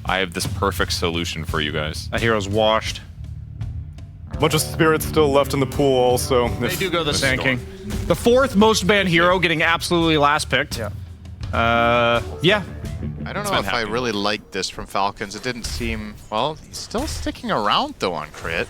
I have this perfect solution for you guys. That hero's washed. A bunch of spirits still left in the pool also. They do go the Sand storm. King. The fourth most banned hero getting absolutely last picked. Yeah. Yeah. I don't know if I really like this from Falcons. It didn't seem... Well, he's still sticking around, though, on crit.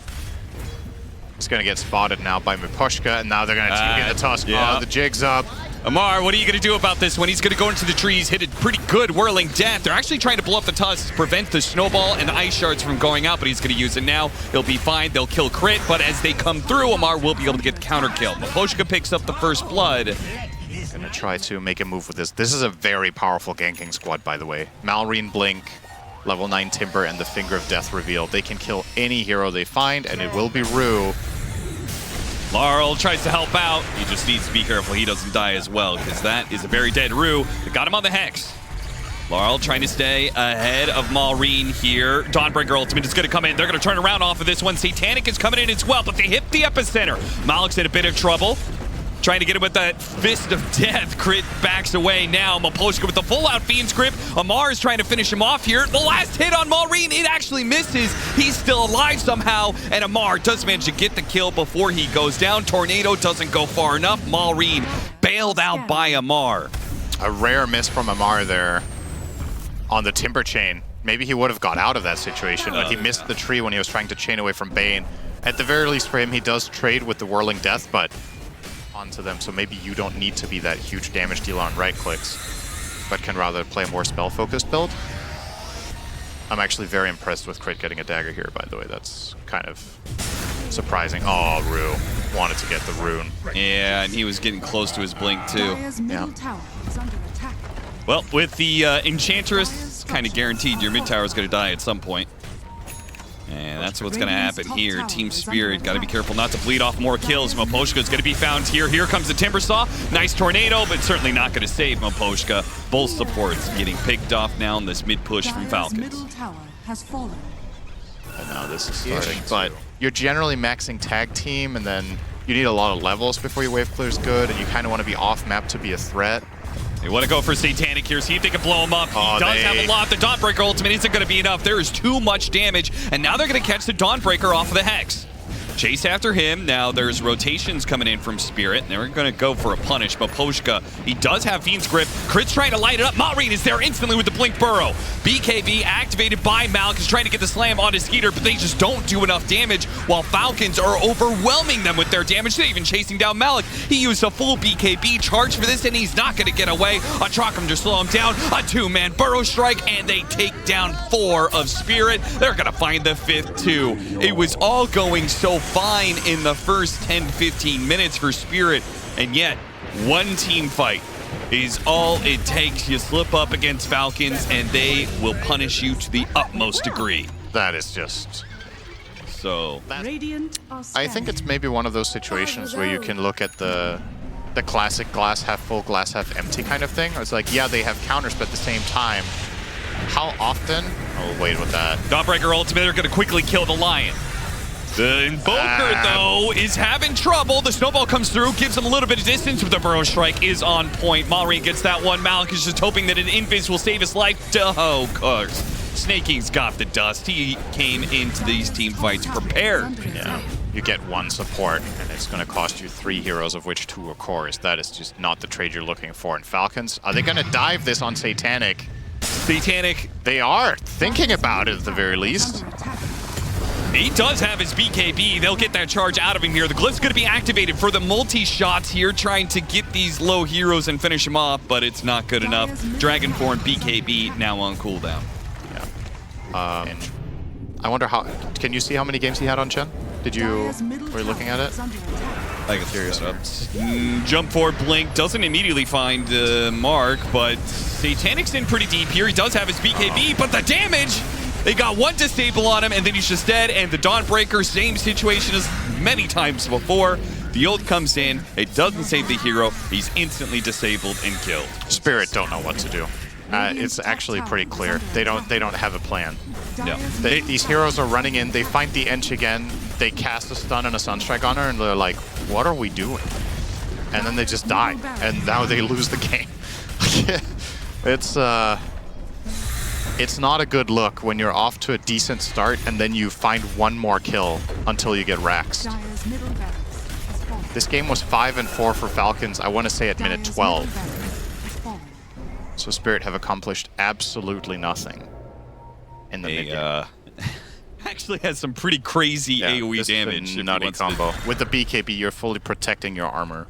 He's going to get spotted now by Miposhka, and now they're going to take the Tusk. yeah. Oh, the jig's up. Amar, what are you going to do about this one? He's going to go into the trees, hit a pretty good whirling death. They're actually trying to blow up the tusks, prevent the snowball and the ice shards from going out, but he's going to use it now. He'll be fine. They'll kill crit, but as they come through, Amar will be able to get the counter kill. Miposhka picks up the first blood. Gonna try to make a move with this. This is a very powerful ganking squad, by the way. Malrine Blink, level 9 Timber, and the Finger of Death reveal. They can kill any hero they find, and it will be Rue. Laurel tries to help out. He just needs to be careful he doesn't die as well, because that is a very dead Rue. They got him on the Hex. Laurel trying to stay ahead of Malrine here. Dawnbreaker ultimate is going to come in. They're going to turn around off of this one. Satanic is coming in as well, but they hit the epicenter. Malik's in a bit of trouble. Trying to get him with that Fist of Death. Crit backs away now. Miposhka with the full-out Fiend's Grip. Amar is trying to finish him off here. The last hit on Malrine, it actually misses. He's still alive somehow, and Amar does manage to get the kill before he goes down. Tornado doesn't go far enough. Malrine bailed out by Amar. A rare miss from Amar there on the Timber Chain. Maybe he would have got out of that situation, but he missed the tree when he was trying to chain away from Bane. At the very least for him, he does trade with the Whirling Death, but onto them, so maybe you don't need to be that huge damage dealer on right clicks, but can rather play a more spell-focused build. I'm actually very impressed with Crit getting a dagger here, by the way. That's kind of surprising. Oh, Rue wanted to get the rune. Yeah, and he was getting close to his blink too. Yeah. Well, with the Enchantress, it's kind of guaranteed your mid tower is going to die at some point. And that's what's going to happen here. Team Spirit, got to be careful not to bleed off more kills. Miposhka's going to be found here. Here comes the Timber Saw. Nice tornado, but certainly not going to save Miposhka. Both supports getting picked off now in this mid push from Falcons. And now this is starting, but you're generally maxing tag team, and then you need a lot of levels before your wave clear is good, and you kind of want to be off map to be a threat. They want to go for Satanic here, see if they can blow him up. He does have a lot. The Dawnbreaker ultimate isn't going to be enough. There is too much damage, and now they're going to catch the Dawnbreaker off of the Hex. Chase after him. Now there's rotations coming in from Spirit, and they're going to go for a punish. Miposhka, he does have Fiend's Grip. Crit's trying to light it up. Malrine is there instantly with the Blink Burrow. BKB activated by Malik is trying to get the slam on his Skeeter, but they just don't do enough damage, while Falcons are overwhelming them with their damage. They're even chasing down Malik. He used a full BKB charge for this, and he's not going to get away. A Chakram to slow him down. A two-man Burrow Strike, and they take down 4 of Spirit. They're going to find the 5th too. It was all going so fine in the first 10-15 minutes for Spirit, and yet one team fight is all it takes. You slip up against Falcons and they will punish you to the utmost degree. That is just... So I think it's maybe one of those situations where you can look at the classic glass half full, glass half empty kind of thing. It's like, yeah, they have counters, but at the same time, how often? I'll wait with that. Dawnbreaker ultimate are going to quickly kill the Lion. The Invoker, though, is having trouble. The snowball comes through, gives him a little bit of distance, but the Burrow Strike is on point. Malrine gets that one. Malik is just hoping that an Invis will save his life. Oh, course. Snaking's got the dust. He came into these team fights prepared. Yeah. You get 1 support, and it's going to cost you 3 heroes, of which 2 are cores. That is just not the trade you're looking for in Falcons. Are they going to dive this on Satanic? Satanic. They are thinking about it at the very least. He does have his BKB. They'll get that charge out of him here. The Glyph's going to be activated for the multi-shots here, trying to get these low heroes and finish them off, but it's not good enough. Dragonborn BKB now on cooldown. Yeah. I wonder how... Can you see how many games he had on Chen? Were you looking at it? I can figure it up. Jump forward, Blink doesn't immediately find Mark, but Satanic's in pretty deep here. He does have his BKB, but the damage... They got 1 disable on him, and then he's just dead. And the Dawnbreaker, same situation as many times before. The ult comes in. It doesn't save the hero. He's instantly disabled and killed. Spirit don't know what to do. It's actually pretty clear. They don't have a plan. No. These heroes are running in. They find the Ench again. They cast a stun and a Sunstrike on her, and they're like, "What are we doing?" And then they just die, and now they lose the game. It's it's not a good look when you're off to a decent start and then you find one more kill until you get raxed. This game was 5-4 for Falcons, I want to say at minute 12. So Spirit have accomplished absolutely nothing in the mid game. Actually has some pretty crazy AoE this damage. is a nutty combo. With the BKB, you're fully protecting your armor.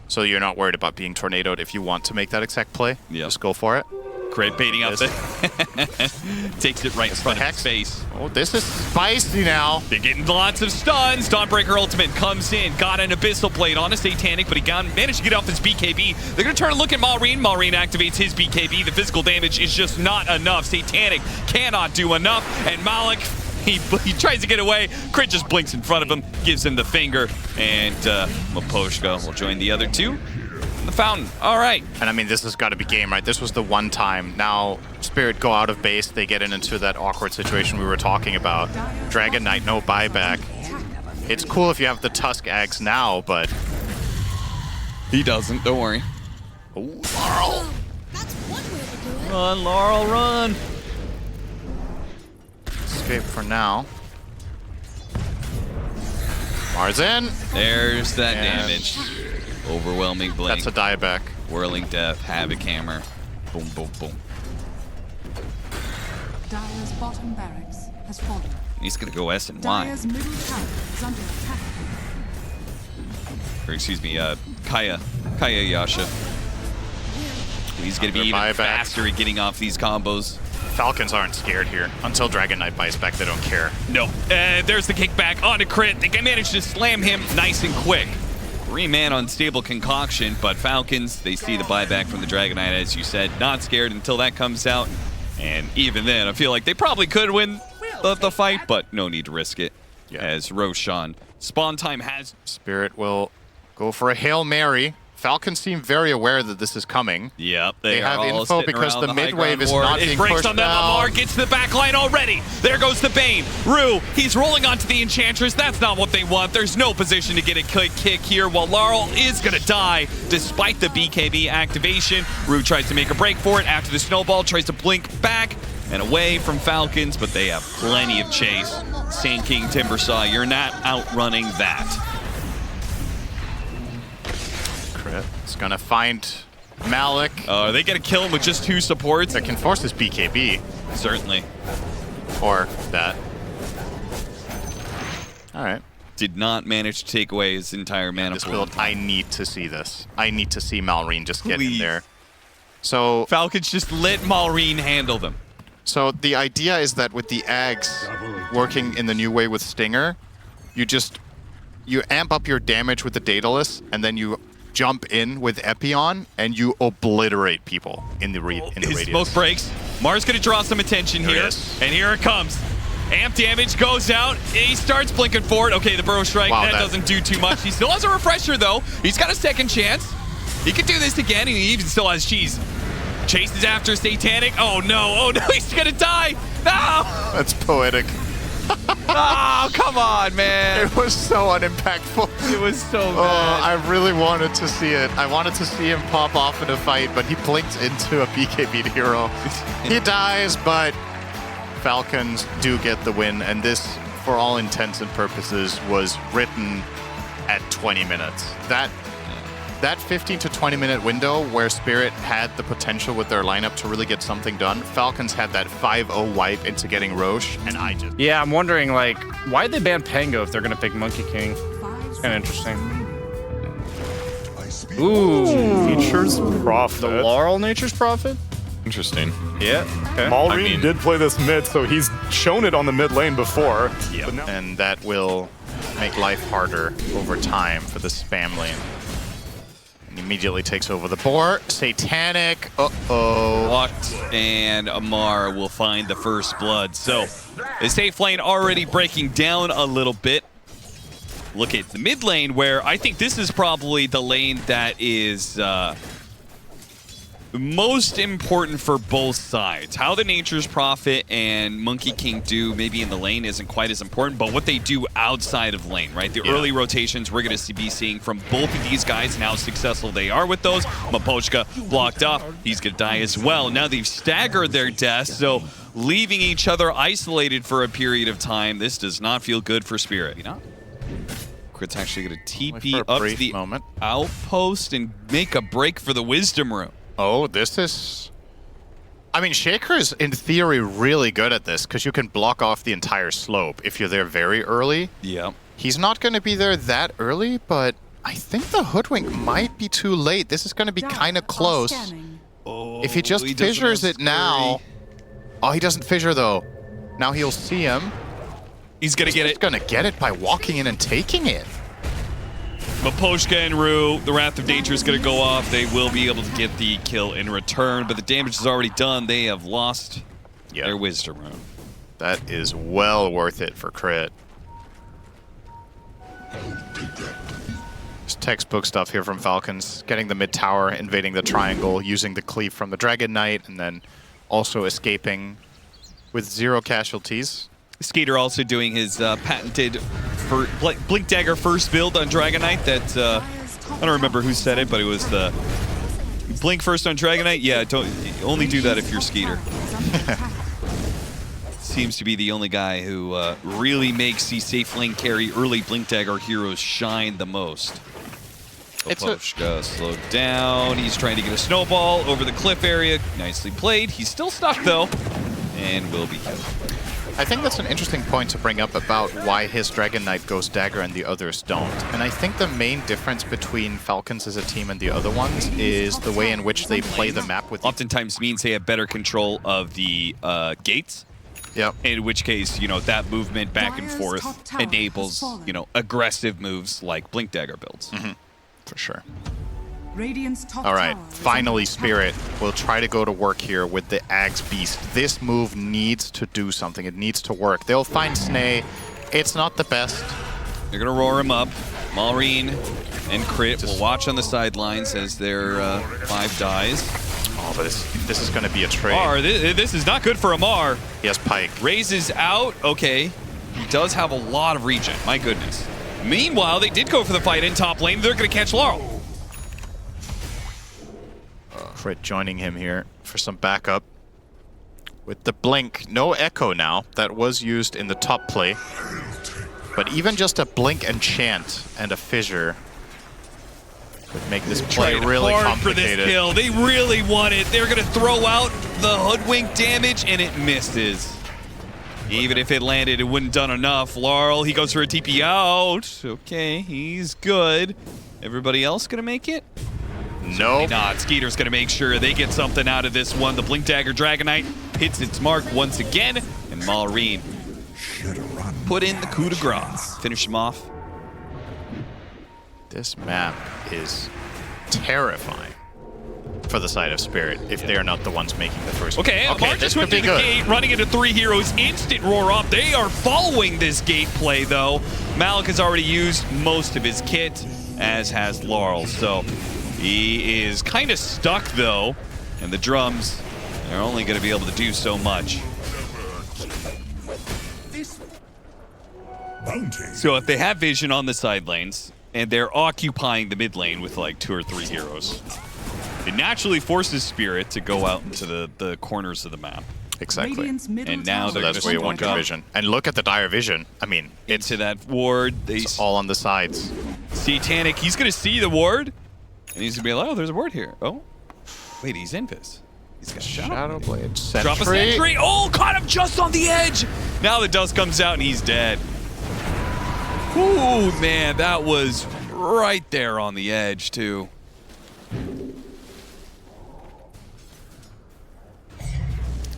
So you're not worried about being tornadoed if you want to make that exact play. Just go for it. Great baiting out there. Takes it right in front of his face. Oh, this is spicy now. They're getting lots of stuns. Dawnbreaker ultimate comes in. Got an Abyssal Blade on a Satanic, but he managed to get off his BKB. They're going to turn and look at Malrine. Malrine activates his BKB. The physical damage is just not enough. Satanic cannot do enough. And Malik, he tries to get away. Crit just blinks in front of him, gives him the finger. And Maposhka will join the other two. The fountain. All right. And I mean, this has got to be game, right? This was the one time. Now, Spirit go out of base. They get into that awkward situation we were talking about. Dragon Knight, no buyback. It's cool if you have the Tusk Axe now, but... He doesn't. Don't worry. Oh, Laurel. That's one way to do it. Run, Laurel, run. Escape for now. Mars in. There's that damage. Overwhelming blink. That's a dieback. Whirling Death, Havoc Hammer. Boom, boom, boom. Dire's bottom barracks has fallen. He's gonna go S and Y. Dire's middle tower is under attack. Or excuse me, Kaya Yasha. He's gonna be even faster at getting off these combos. Falcons aren't scared here. Until Dragon Knight buys back, they don't care. No. There's the kickback on a crit. They managed to slam him nice and quick. 3-man unstable concoction, but Falcons, they see the buyback from the Dragon Knight, as you said. Not scared until that comes out. And even then, I feel like they probably could win the fight, but no need to risk it. As Roshan. Spawn time has... Spirit will go for a Hail Mary. Falcons seem very aware that this is coming. Yep, they have all info because the mid wave is not being pushed pushed on them. Lamar gets to the back line already. There goes the Bane. Rue, he's rolling onto the Enchantress. That's not what they want. There's no position to get a kick here, while Laurel is going to die despite the BKB activation. Rue tries to make a break for it after the snowball, tries to blink back and away from Falcons, but they have plenty of chase. Sand King Timbersaw, you're not outrunning that. It's gonna find Malik. Are they gonna kill him with just 2 supports? That can force his BKB. Certainly. Or that. Alright. Did not manage to take away his entire mana This pool. build, I need to see this. I need to see Malrine just get in there. So Falcons just let Malrine handle them. So the idea is that with the Ags working in the new way with Stinger, you amp up your damage with the Daedalus, and then you jump in with Epion, and you obliterate people in the radius. Smoke breaks. Mars gonna draw some attention here, and here it comes. Amp damage goes out. He starts blinking forward. Okay, the Burrow Strike, that doesn't do too much. He still has a refresher, though. He's got a second chance. He could do this again, and he even still has cheese. Chases after Satanic. Oh no, he's gonna die. No! That's poetic. Oh, come on, man. It was so unimpactful. It was so bad. Oh, I really wanted to see it. I wanted to see him pop off in a fight, but he blinked into a BKB hero. He dies, but Falcons do get the win, and this, for all intents and purposes, was written at 20 minutes. That 15 to 20 minute window where Spirit had the potential with their lineup to really get something done, Falcons had that 5-0 wipe into getting Roche, and I just... Yeah, I'm wondering, like, why'd they ban Pango if they're going to pick Monkey King? It's kind of interesting. Ooh. Nature's Prophet. The Laurel Nature's Prophet? Interesting. Yeah. Okay. Malrine did play this mid, so he's shown it on the mid lane before. Yeah, and that will make life harder over time for the spam lane. And immediately takes over the board. Satanic. Uh-oh. Locked, and Amar will find the first blood. So the safe lane already breaking down a little bit. Look at the mid lane, where I think this is probably the lane that is most important for both sides. How the Nature's Prophet and Monkey King do maybe in the lane isn't quite as important, but what they do outside of lane, right? The early rotations we're going to be seeing from both of these guys and how successful they are with those. Miposhka blocked up. He's going to die as well. Now they've staggered their deaths, so leaving each other isolated for a period of time. This does not feel good for Spirit. You know? Crit's actually going to TP up to the outpost and make a break for the Wisdom Room. Oh, this is... I mean, Shaker is, in theory, really good at this, because you can block off the entire slope if you're there very early. Yeah. He's not going to be there that early, but I think the Hoodwink might be too late. This is going to be kind of close. Oh, If he just fissures it now... Oh, he doesn't fissure, though. Now he'll see him. He's going to get it. He's going to get it by walking in and taking it. Miposhka and Rue, the Wrath of Nature is going to go off. They will be able to get the kill in return, but the damage is already done. They have lost their Wisdom Room. That is well worth it for Crit. Just textbook stuff here from Falcons. Getting the mid tower, invading the triangle, using the cleave from the Dragon Knight, and then also escaping with 0 casualties. Skater also doing his patented Blink Dagger first build on Dragon Knight that, I don't remember who said it, but it was the Blink first on Dragon Knight? Yeah, don't only do that if you're Skeeter. Seems to be the only guy who really makes the safe lane carry early Blink Dagger heroes shine the most. Miposhka slowed down. He's trying to get a snowball over the cliff area. Nicely played. He's still stuck though, and will be killed. I think that's an interesting point to bring up about why his Dragon Knight goes dagger and the others don't. And I think the main difference between Falcons as a team and the other ones is the way in which they play the map with... Oftentimes means they have better control of the gates. Yep. In which case, you know, that movement back and forth enables, you know, aggressive moves like Blink Dagger builds. Mm-hmm. For sure. All right, finally Spirit will try to go to work here with the Axe Beast. This move needs to do something. It needs to work. They'll find Snay. It's not the best. They're going to roar him up. Maureen and Crit will watch on the sidelines as their 5 dies. Oh, but this is going to be a trade. Amar, this is not good for Amar. He has Pike. Raises out. Okay. He does have a lot of regen. My goodness. Meanwhile, they did go for the fight in top lane. They're going to catch Laurel. Crit joining him here for some backup. With the Blink, no Echo now. That was used in the top play. But even just a Blink enchant and a Fissure could make this play really complicated. For this kill. They really want it. They're going to throw out the Hoodwink damage, and it misses. Even if it landed, it wouldn't done enough. Laurel, he goes for a TP out. Okay, he's good. Everybody else going to make it? Nope. Not. Skeeter's going to make sure they get something out of this one. The Blink Dagger Dragon Knight hits its mark once again, and Maureen put in the coup de grace. Finish him off. This map is terrifying for the side of Spirit if they're not the ones making the first. Okay, Amar just went through the gate, running into 3 heroes. Instant roar up. They are following this gate play, though. Malik has already used most of his kit, as has Laurel, so he is kind of stuck, though, and the drums are only going to be able to do so much. So if they have vision on the side lanes, and they're occupying the mid lane with like 2 or 3 heroes, it naturally forces Spirit to go out into the corners of the map. Exactly. And now that's where you want your vision. And look at the dire vision. I mean, into that ward. It's all on the sides. Satanic, he's going to see the ward. And he's going to be like, oh, there's a ward here. Oh, wait, he's Invis. He's got Shadow Blade. Drop a sentry. Oh, caught him just on the edge. Now the dust comes out and he's dead. Ooh, man, that was right there on the edge, too.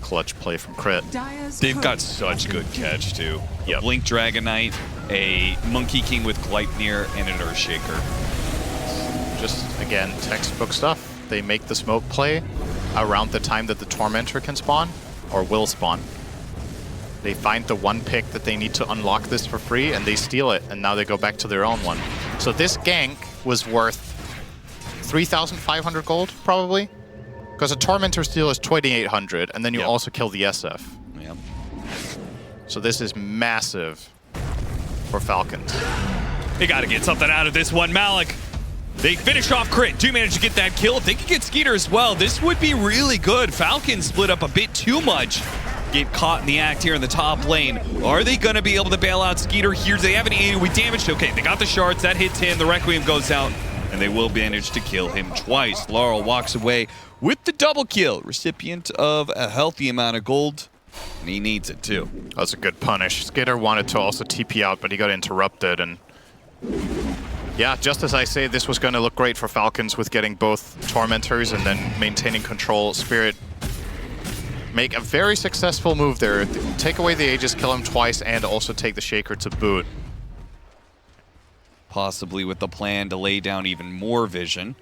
Clutch play from Crit. They've got such good catch, too. Yep. Blink Dragon Knight, a Monkey King with Gleipnir, and an Earthshaker. Just, again, textbook stuff. They make the smoke play around the time that the Tormentor can spawn, or will spawn. They find the one pick that they need to unlock this for free, and they steal it, and now they go back to their own one. So this gank was worth 3,500 gold, probably. Because a Tormentor steal is 2,800, and then you also kill the SF. Yep. So this is massive for Falcons. They got to get something out of this one. Malik, they finish off Crit. Do manage to get that kill. If they can get Skeeter as well, this would be really good. Falcons split up a bit too much. Get caught in the act here in the top lane. Are they going to be able to bail out Skeeter here? Do they have any AoE damage? Okay, they got the shards. That hits him. The Requiem goes out, and they will manage to kill him twice. Laurel walks away with the double kill. Recipient of a healthy amount of gold, and he needs it too. That's a good punish. Skitter wanted to also TP out, but he got interrupted. And yeah, just as I say, this was going to look great for Falcons with getting both Tormentors and then maintaining control. Spirit make a very successful move there. Take away the Aegis, kill him twice, and also take the Shaker to boot. Possibly with the plan to lay down even more vision.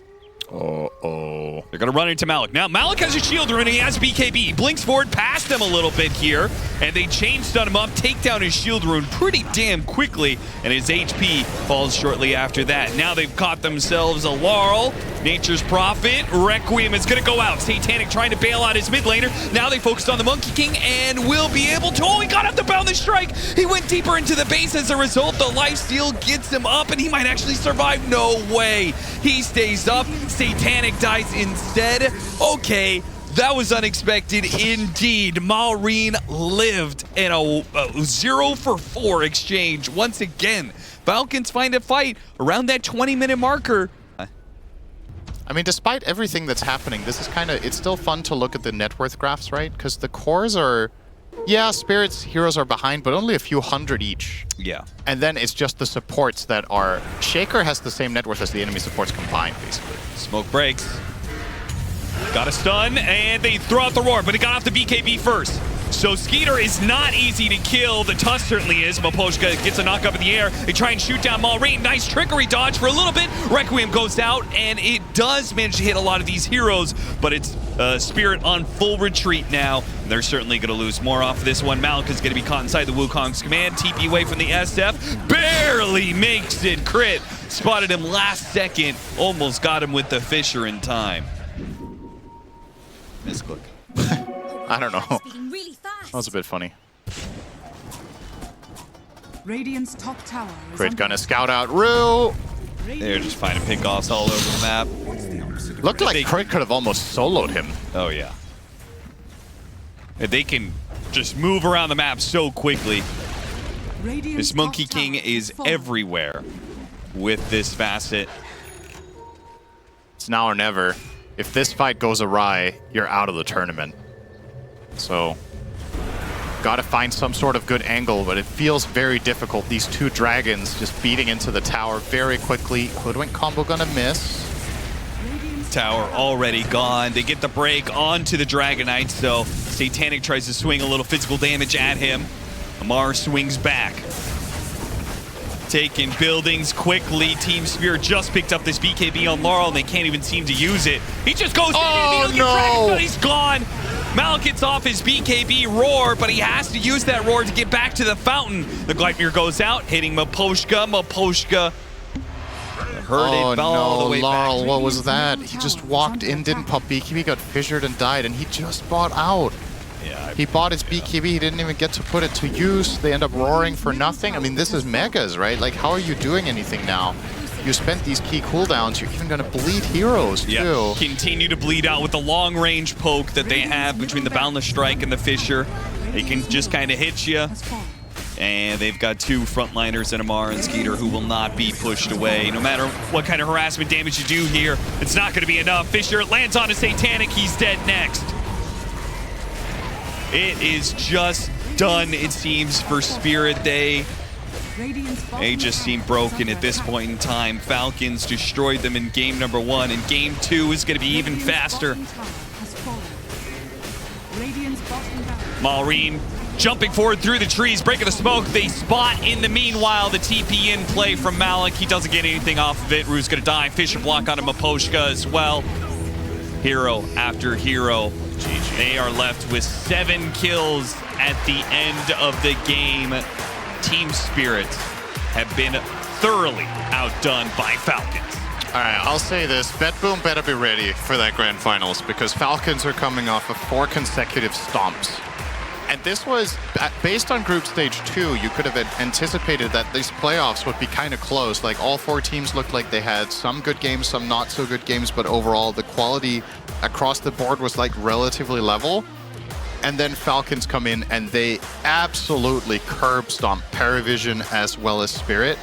Uh-oh. They're going to run into Malik. Now, Malik has a shield rune, and he has BKB. He blinks forward past him a little bit here, and they chain stun him up, take down his shield rune pretty damn quickly, and his HP falls shortly after that. Now they've caught themselves a Laurel. Nature's Prophet. Requiem is going to go out. Satanic trying to bail out his mid laner. Now they focused on the Monkey King and will be able to. Oh, he got up the boundless strike. He went deeper into the base. As a result, the lifesteal gets him up, and he might actually survive. No way. He stays up. Satanic dies instead. Okay, that was unexpected indeed. Maureen lived in a 0-for-4 exchange once again. Falcons find a fight around that 20-minute marker. I mean, despite everything that's happening, this is it's still fun to look at the net worth graphs, right? Because the cores are, yeah, Spirits, heroes are behind, but only a few hundred each. Yeah. And then it's just the supports that are... Shaker has the same net worth as the enemy supports combined, basically. Smoke breaks. Got a stun, and they throw out the roar, but it got off the BKB first. So Skeeter is not easy to kill. The Tusk certainly is. Maposhka gets a knock up in the air. They try and shoot down Maureen. Nice trickery dodge for a little bit. Requiem goes out, and it does manage to hit a lot of these heroes, but it's Spirit on full retreat now. They're certainly going to lose more off of this one. Malik is going to be caught inside the Wukong's command. TP away from the SF. Barely makes it. Crit. Spotted him last second. Almost got him with the Fisher in time. Misclick. I don't know. Really fast. That was a bit funny. Radiant's top tower is Crit under gonna scout out Rue. They're just finding pickoffs all over the map. Looked like Crit could have almost soloed him. Oh, yeah. They can just move around the map so quickly. Radiant's This Monkey top tower King is fallen. everywhere with this facet. It's now or never. If this fight goes awry, you're out of the tournament. So, gotta find some sort of good angle, but it feels very difficult. These two dragons just beating into the tower very quickly. Hoodwink combo gonna miss. Tower already gone. They get the break onto the Dragonite, so Satanic tries to swing a little physical damage at him. Amar swings back. Taking buildings quickly. Team Spirit just picked up this BKB on Laurel, and they can't even seem to use it. He just goes Oh, in. no. He's gone. Malik gets off his BKB roar, but he has to use that roar to get back to the fountain. The Gleipnir goes out, hitting Maposhka. Maposhka hurt it, fell all the way Laurel, back. what was that? He just walked in, didn't pop BKB, got fissured and died, and he just bought out. Yeah, He bought his BKB, he didn't even get to put it to use. They end up roaring for nothing. I mean, this is megas, right? Like, how are you doing anything now? You spent these key cooldowns, you're even gonna bleed heroes, yeah. too. Continue to bleed out with the long-range poke that they have between the Boundless Strike and the Fisher. They can just kind of hit you. And they've got two frontliners in Amar and Skeeter who will not be pushed away. No matter what kind of harassment damage you do here, it's not going to be enough. Fisher lands on a Satanic. He's dead next. It is just done, it seems, for Spirit. They just seem broken at this point in time. Falcons destroyed them in game number 1, and game 2 is going to be even faster. Maureen jumping forward through the trees, breaking the smoke. They spot in the meanwhile the TP in play from Malik. He doesn't get anything off of it. Rue's going to die. Fisher block on Maposhka as well. Hero after hero. They are left with 7 kills at the end of the game. Team Spirit have been thoroughly outdone by Falcons. All right, I'll say this. BetBoom better be ready for that grand finals because Falcons are coming off of 4 consecutive stomps. And this was, based on group stage 2, you could have anticipated that these playoffs would be kind of close. Like all 4 teams looked like they had some good games, some not so good games, but overall the quality across the board was like relatively level. And then Falcons come in and they absolutely curb stomp Paravision as well as Spirit.